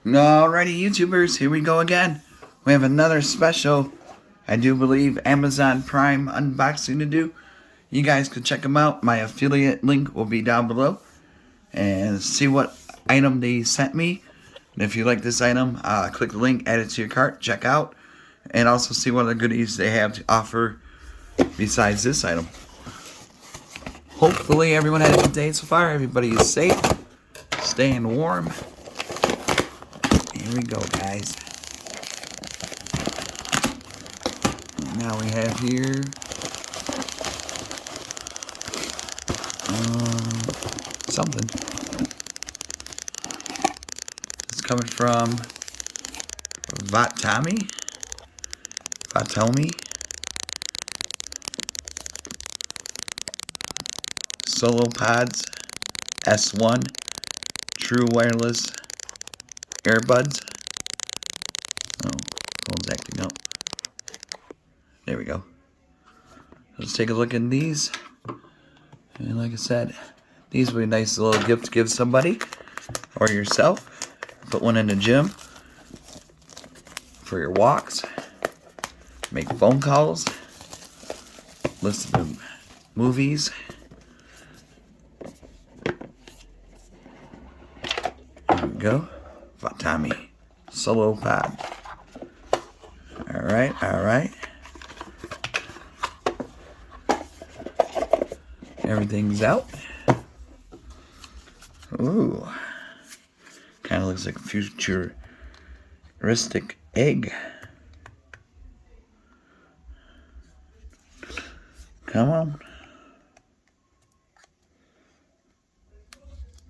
Alrighty, YouTubers, here we go again. We have another special, I do believe, Amazon Prime unboxing to do. You guys can check them out. My affiliate link will be down below. And see what item they sent me. And if you like this item, click the link, add it to your cart, check out. And also see what other goodies they have to offer besides this item. Hopefully everyone had a good day so far. Everybody is safe, staying warm. Here we go, guys. Now we have here something. It's coming from VOTOMY SoloPods S1 True Wireless Earbuds. Oh, phone's acting up. There we go. Let's take a look at these. And like I said, these would be a nice little gift to give somebody or yourself. Put one in the gym for your walks. Make phone calls. Listen to movies. There we go. VOTOMY SoloPod. Alright. Everything's out. Ooh. Kind of looks like a futuristic egg. Come on.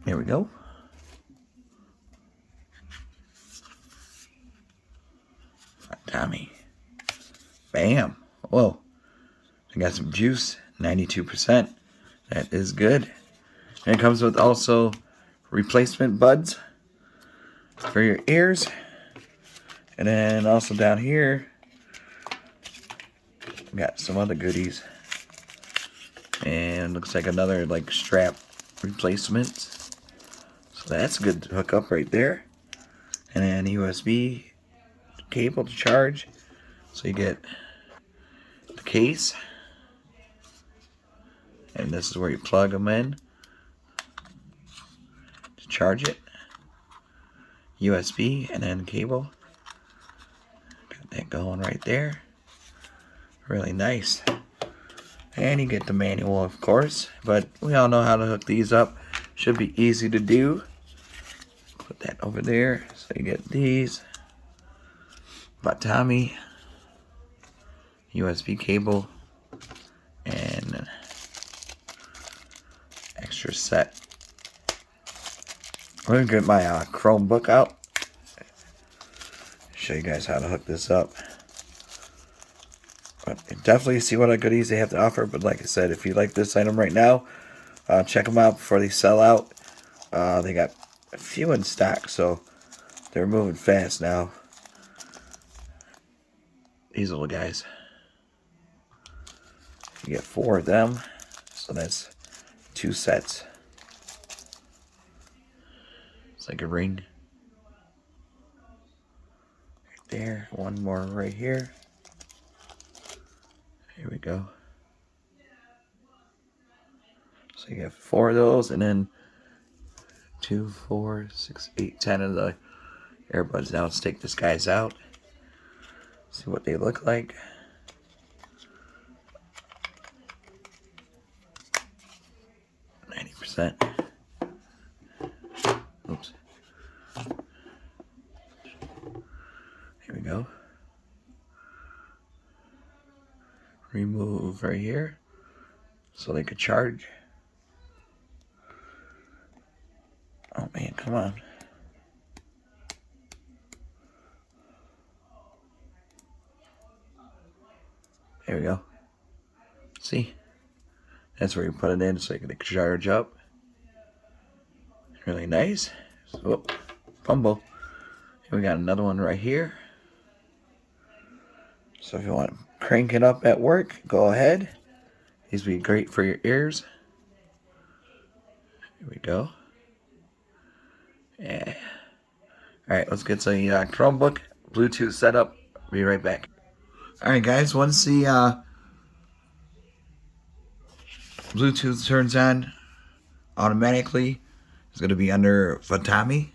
Here we go. VOTOMY. Bam. Whoa. I got some juice. 92%. That is good. And it comes with also replacement buds for your ears. And then also down here, we got some other goodies. And looks like another like strap replacement. So that's good to hook up right there. And then USB cable to charge. So you get the case. And this is where you plug them in to charge it. USB and then cable. Got that going right there. Really nice. And you get the manual, of course. But we all know how to hook these up. Should be easy to do. Put that over there. So you get these. VOTOMY. USB cable. And extra set. I'm going to get my Chromebook out. Show you guys how to hook this up. But definitely see what goodies they have to offer. But like I said, if you like this item right now, check them out before they sell out. They got a few in stock, so they're moving fast now. These little guys. You get 4 of them, so that's 2 sets. It's like a ring. Right there. One more right here. Here we go. So you have 4 of those, and then 2, 4, 6, 8, 10 of the earbuds. Now let's take this guys out. See what they look like. Oops. Here we go. Remove right here so they could charge. Oh man, come on. There we go. See? That's where you put it in so you can charge up. Really nice. So, fumble. And we got another one right here. So if you want to crank it up at work, go ahead. These would be great for your ears. Here we go. Yeah. Alright, let's get the Chromebook Bluetooth set up. Be right back. Alright guys, once the Bluetooth turns on automatically, it's going to be under VOTOMY.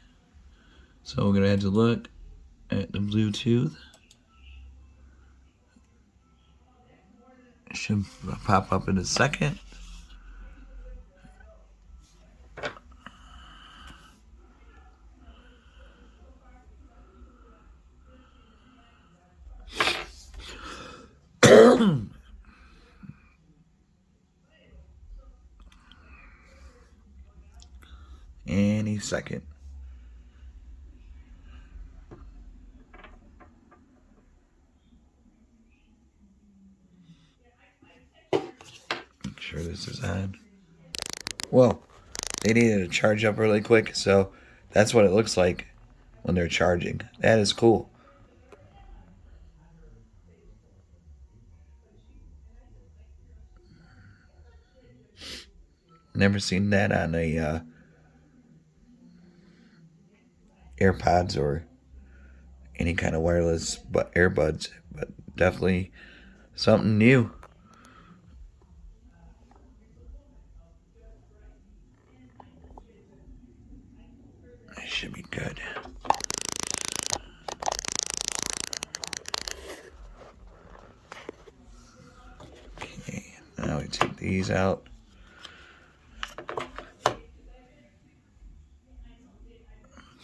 So we're going to have to look at the Bluetooth. It should pop up in a second. Any second. Make sure this is on. Well, they needed to charge up really quick, so that's what it looks like when they're charging. That is cool. Never seen that on a AirPods or any kind of wireless but earbuds, but definitely something new. It should be good. Okay, now we take these out.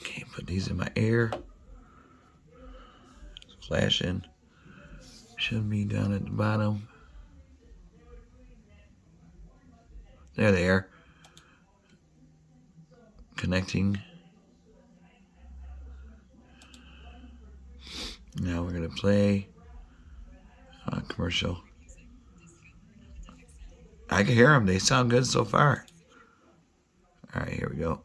Okay, put these in my ear. Flashing. Should be down at the bottom. There they are. Connecting. Now we're going to play a commercial. I can hear them. They sound good so far. Alright, here we go.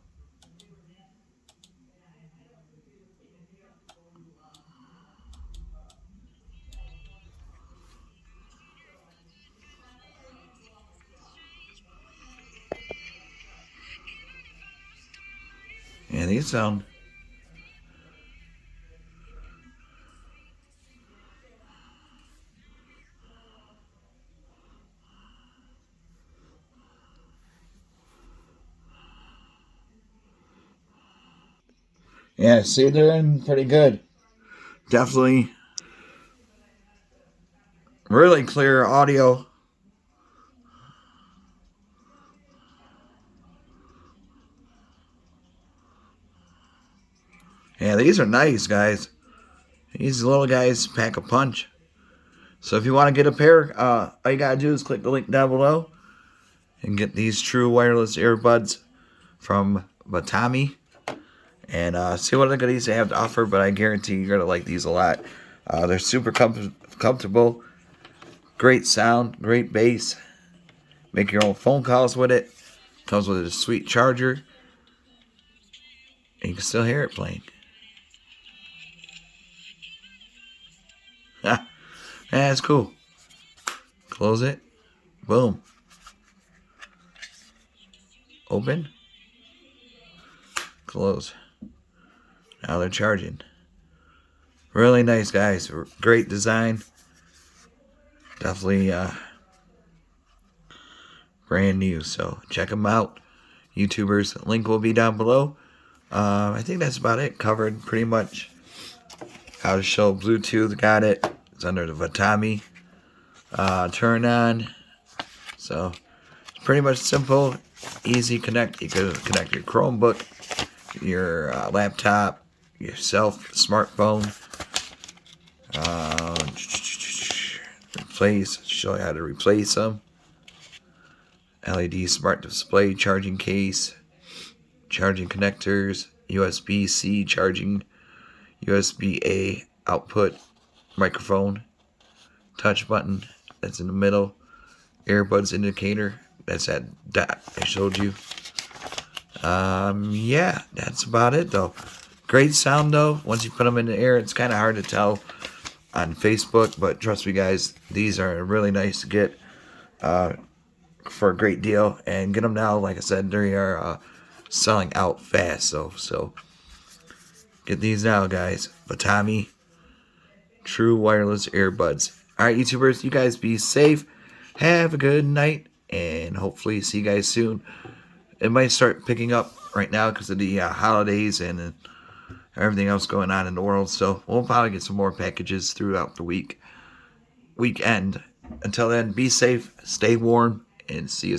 Yeah, these sound... Yeah, see, they're in pretty good. Definitely really clear audio. Yeah, these are nice, guys. These little guys pack a punch. So if you want to get a pair, all you got to do is click the link down below and get these true wireless earbuds from VOTOMY. And see what other goodies they have to offer, but I guarantee you're going to like these a lot. They're super comfortable. Great sound, great bass. Make your own phone calls with it. Comes with a sweet charger. And you can still hear it playing. Yeah, that's cool. Close it. Boom. Open. Close. Now they're charging. Really nice, guys. Great design. Definitely brand new. So check them out. YouTubers. Link will be down below. I think that's about it. Covered pretty much how to show Bluetooth. Got it. It's under the VOTOMY turn on. So it's pretty much simple. Easy connect. You can connect your Chromebook, your laptop, yourself, smartphone. Replace. Show you how to replace them. LED smart display, charging case, charging connectors, USB-C charging, USB-A output, microphone, touch button that's in the middle, earbuds indicator, that's that dot I showed you. Yeah, that's about it though. Great sound though. Once you put them in the air, it's kind of hard to tell on Facebook, but trust me guys, these are really nice to get for a great deal, and get them now. Like I said, they are selling out fast, so Get these now, guys. VOTOMY True Wireless Earbuds. Alright, YouTubers, you guys be safe. Have a good night. And hopefully see you guys soon. It might start picking up right now because of the holidays and everything else going on in the world. So we'll probably get some more packages throughout the weekend. Until then, be safe, stay warm, and see you soon.